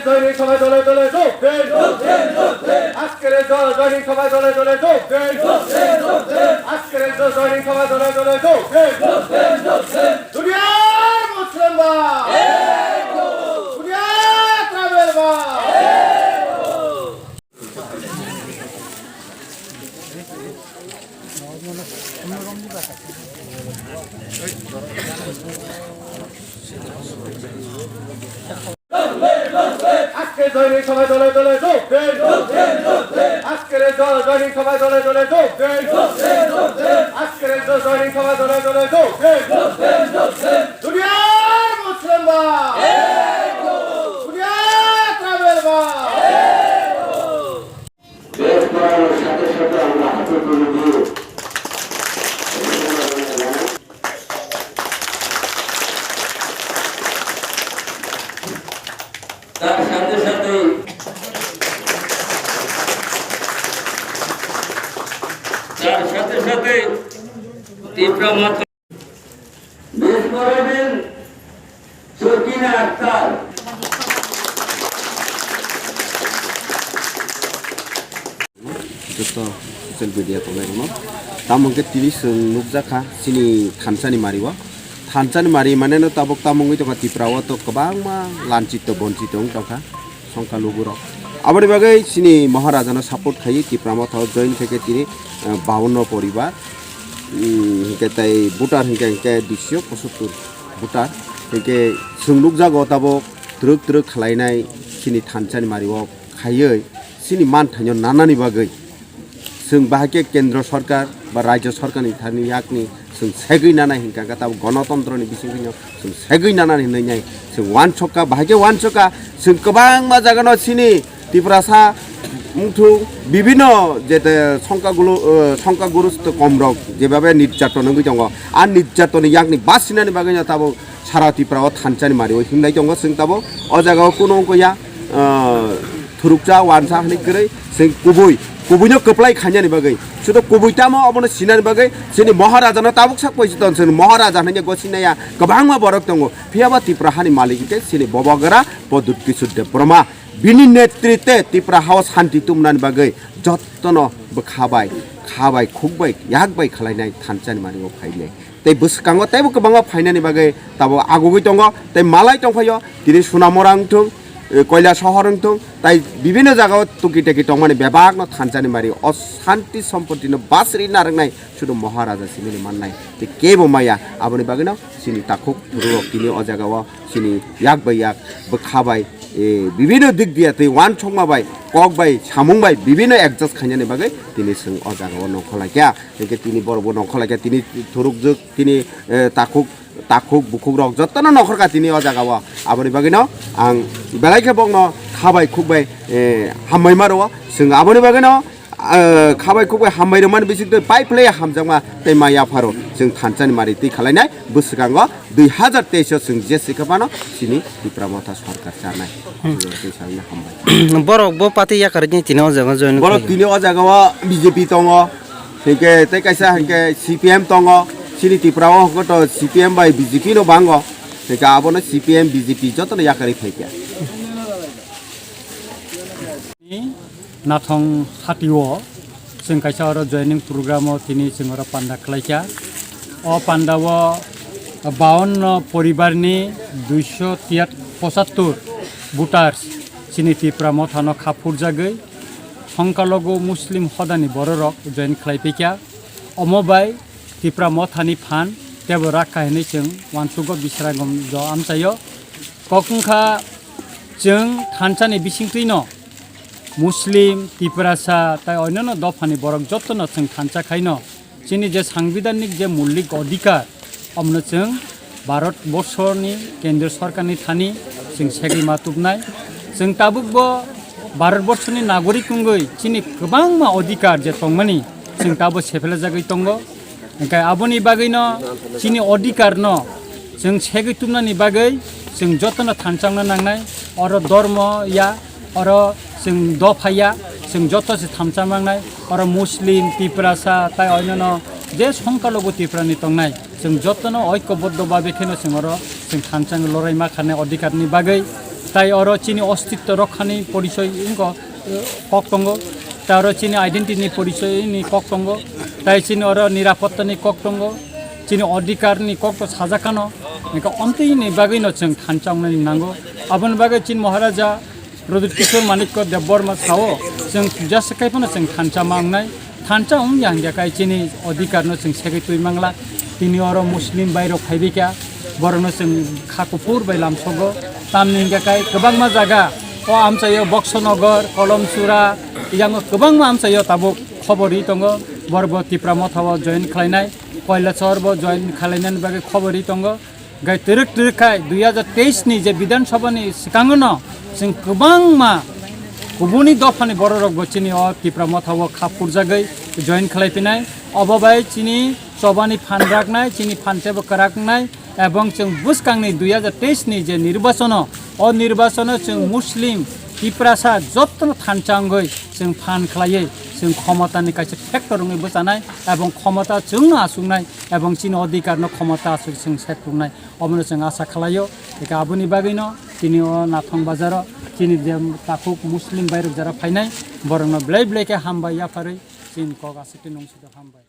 দৈনিক সভায় দলে দলে যোগ দেন আজকের দৈনিক সভায় দলে দলে যোগ দেন আজকের দৈনিক সভায় দলে দলে যোগ দেন দুনিয়ার মুসলিম দুনিয়ার ট্রাভেল আজকের দৈনিক সভায় দলে দলে যোগ দেন আজকের দৈনিক সভায় দলে দলে যোগ দেন আজকের দৈনিক সভায় দলে দলে যোগ দেন দুনিয়ার মুসলিম দুনিয়ার ট্রাভেল বেশ করানোর সাথে সাথে আমরা হাতে তুলে দিয়ে তার সাথে সাথে তীব্রা মাত্রা বেশ করাবেন Sakina Akter joto social media to lairmo tamong ke tv sung nukjaka sini thansani mariwa thansani mari mane no tabok tamong to tiprawa to kabangma lanchit to bonchit ong tongka songka luguro aboni bagai sini maharaja no support khai tiprama tho join theke tini 52 poribar hingke tai butar hingke disyo 75 butar hingke sungluk jago tabok truk truk khlainai sini thansani mariwa khaioi sini man thanyo nanani bagai जों बाहाके केन्द्र सरकार बा राज्य सरकारनि थानि याकनि जों सेगै नाना हिंका गाताब गणतन्त्रनि बिसिङाव जों सेगै नाना हिंनाय जों वान छक्का बाहाके वान छक्का जों गोबां मा जागानो सिनि तिप्रासा मुथु বিভিন্ন যেতে সংখ্যাগুরুস্ত কমরক যেভাবে নির্যাতন হই দङ আর নির্যাতন ইয়াকনি বাসিনানি বাগাইনা তাবো সারা তিপ্রাও থানচানি মারি ওই হিমনাই দङ जों তাবো অ জায়গাও কোনো কইয়া थुरुकजा वानसा हनि गरै जों कुबुइनो कप्लाय खान्यानि बागै सुदो कुबुइतामो अबनो सिनानि बागै जोंनि महाराजानो ताबुक साक पैसितन जों महाराजा हनि गसिनाया गोबांमा बरक दङ फियाबा तिप्राहानि मालिकके सिनि बबगरा पदुत्ति सुद्दे ब्रह्मा बिनि नेतृत्वे तिप्रा हाव शान्ति तुमनानि बागै जत्तन बखाबाय खाबाय खुगबाय याकबाय खालायनाय थानचानि मानियाव फायनाय तै बसकांगो तैबो गोबांमा फायनानि बागै ताबो आगुगै दङ तै मालाय दंफायो दिनै सुनामरां थुं কয়লা শহর তাই বিভিন্ন জায়গায় টুকি টেকি টমানি বেবাক ন থানচানি মারি অশান্তি সম্পত্তি বাসরি নারংনাই শুধু মহারাজা সিনি মাননাই তে কেবো মায়া আবনি বাগিনা সিনি তাকুক রুরক তিনি অ জায়গাও সিনি ইয়াক বাই ইয়াক বখাবাই বিভিন্ন দিক দিয়া তে ওয়ান ছংমাবাই ককবাই সামুংবাই বিভিন্ন এডজাস্ট খাইনানি বাগৈ তিনি जों অ জায়গাও নখলাইকা একে তিনি বড় বড় নখলাইকা তিনি থুরুকজক তিনি ताकुक बुकुक रक जत्तनो नखरका तिनी अ जागाव आबनि बागैनो आं बेलायखे बंनो खाबाय खुबाय हामबाय मारो जों आबनि बागैनो खाबाय खुबाय हामबाय रमान बिसिक पाइपले हामजामा तै माया फारो जों थानचानि मारि दै खालायनाय बोसगांग 2023 जों जेसिकाबानो सिनि तिप्रामथा सरकार जानाय दैसायनो हामबाय बरक बो पाति याकारनि तिनो जागा जयन बरक तिनि अ जागाव बीजेपी दङ हेके तै कायसा हेके सीपीएम दङ सिनि तिप्राव हकट सीपीएम बाय बीजेपी नो बांगो तेका आबनो सीपीएम बीजेपी जतन याकारि फाइका नाथं हातिओ जों कायसा आरो जयनिं प्रोग्राम तिनि जोंरा पान्डा खलाइका अ पान्डाव 52 परिवारनि 275 भोटार्स सिनि तिप्रा मथानो खापुर जागै संकालगो मुस्लिम हदानि बररक जयन खलाइफैका अमबाय तिप्रा मथानि फान तेबो राखा हेनै जों वानसुगो बिसरागम ज आमचायो कखुंखा जों थानचानि बिसिंथैनो मुस्लिम तिप्रासा ताइ अन्यनो दफानि बरक जत्तनो जों थानचा खाइनो जोंनि जे सांबिधानिक जे मौलिक अधिकार अमनो जों भारत बर्षनि केन्द्र सरकारनि थानि जों सेगै मातुबनाय जों ताबुकबो भारत बर्षनि नागरिक खुंगै जोंनि गोबांमा अधिकार जे तंमानि जों ताबो सेफेला जागै दंगो ओंखाय आबनि बागैनो जोंनि अधिकार न जों सेगै तुमनानि बागै जों जत्तनो थानचांनो नांनाय अर धर्म या अर जों दफाया जों जत्तसे थामचांनांनाय अर मुस्लिम तिप्रासा ताइ अन्यनो जे संकालगो तिप्रानि तंनाय जों जत्तनो ऐक्यबद्ध भाबे खेनो जों थानचां लरायमा खानाय अधिकारनि बागै তাই অর চিনি অস্তিত্ব রক্ষানি পরিচয় কক্তঙ্গ তাই অর চিনি আইডেন্টিটি পরিচয় নি কক্তঙ্গ তাই চিনি অর নিরাপত্তানি কক্তঙ্গ চিনি অধিকারনি কক্ত সাজাখানো অন্তইনি বাগैनो जों थानचांनानै नांगौ आबोनि बागै चिन महाराजा रुद्र किशोर माणिक्य देबबर्मा सावो जों थुजासेखायफोरनो जों थानचा मांनाय थानचा यांग्याखाय चिनि अधिकारनो जों सेगै तुइमांला तिनि अर मुस्लिम बायरो फायबिका बरनो जों खाकुफुर बाय लामसगो तामनिंगाखाय गोबांमा जागा अ आमचायो बक्सनगर कलमसुरा इयांगो गोबांमा आमचायो ताबो खबरि दङ बरबो तिप्रा मथाव जइन खालायनाय कैलासहरबो जइन खालायनायनि बागै खबरि दङ गाय तिरक तिरखाय 2023 नि जे विधानसभानि सिगाङनो जों गोबांमा गुबुननि दफानि बर' रगबो चिनि अ तिप्रा मथाव खाफुरजागै जइन खालायफिनाय अबबाय चिनि सबानि फानरागनाय चिनि फानसेबो करागनाय এবং जों बुसखांनि 2023 नि जे निर्वाचन अ निर्वाचन जों मुस्लिम तिप्रासा जत्न थानचांगै जों फान खालायै जों क्षमतानि कासे फेक्टरङै बोजानाय এবং क्षमता जोंनो आसुंनाय এবং चिनि अधिकारनो क्षमता आसु जों सेक्टुंनाय अमनो जों आसा खालायो एका आबुनि बागैनो चिनि अ नाथं बाजार चिनि जे ताखुक मुस्लिम बायरक जारा फायनाय बरनो ब्लाय ब्लायके हामबाय याफारै चिन कगासिति नंसुद हामबाय